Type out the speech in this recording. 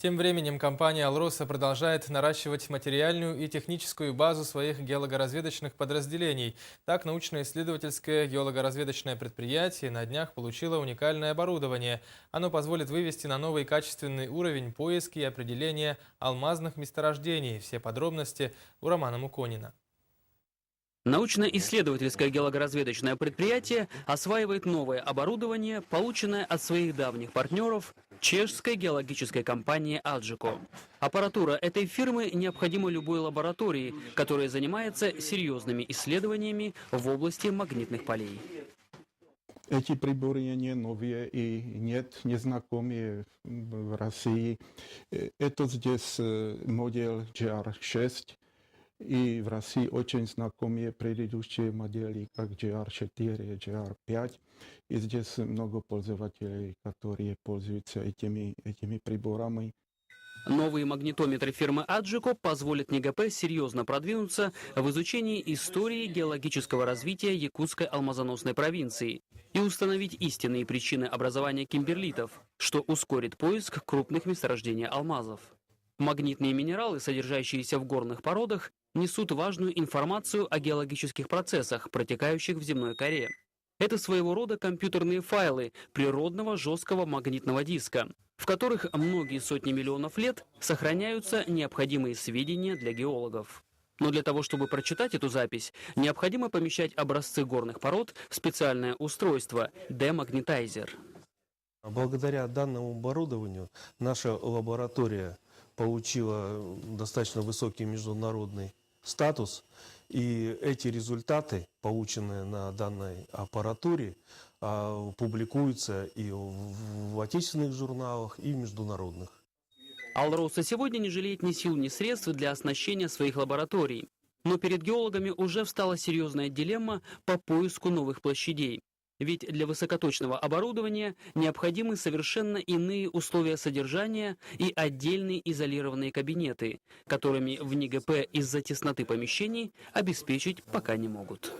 Тем временем компания «Алроса» продолжает наращивать материальную и техническую базу своих геологоразведочных подразделений. Так, научно-исследовательское геологоразведочное предприятие на днях получило уникальное оборудование. Оно позволит вывести на новый качественный уровень поиски и определения алмазных месторождений. Все подробности у Романа Муконина. Научно-исследовательское геологоразведочное предприятие осваивает новое оборудование, полученное от своих давних партнеров чешской геологической компании «Аджико». Аппаратура этой фирмы необходима любой лаборатории, которая занимается серьезными исследованиями в области магнитных полей. Эти приборы не новые и нет незнакомые в России. Это здесь модель GR6. И в России очень знакомые предыдущие модели, как GR4, GR5. И здесь много пользователей, которые пользуются этими приборами. Новые магнитометры фирмы «Аджико» позволят НИГП серьезно продвинуться в изучении истории геологического развития якутской алмазоносной провинции и установить истинные причины образования кимберлитов, что ускорит поиск крупных месторождений алмазов. Магнитные минералы, содержащиеся в горных породах, несут важную информацию о геологических процессах, протекающих в земной коре. Это своего рода компьютерные файлы природного жесткого магнитного диска, в которых многие сотни миллионов лет сохраняются необходимые сведения для геологов. Но для того, чтобы прочитать эту запись, необходимо помещать образцы горных пород в специальное устройство – демагнетайзер. Благодаря данному оборудованию наша лаборатория получила достаточно высокий международный статус, и эти результаты, полученные на данной аппаратуре, публикуются и в отечественных журналах, и в международных. «Алроса» сегодня не жалеет ни сил, ни средств для оснащения своих лабораторий. Но перед геологами уже встала серьезная дилемма по поиску новых площадей. Ведь для высокоточного оборудования необходимы совершенно иные условия содержания и отдельные изолированные кабинеты, которыми в НИГП из-за тесноты помещений обеспечить пока не могут.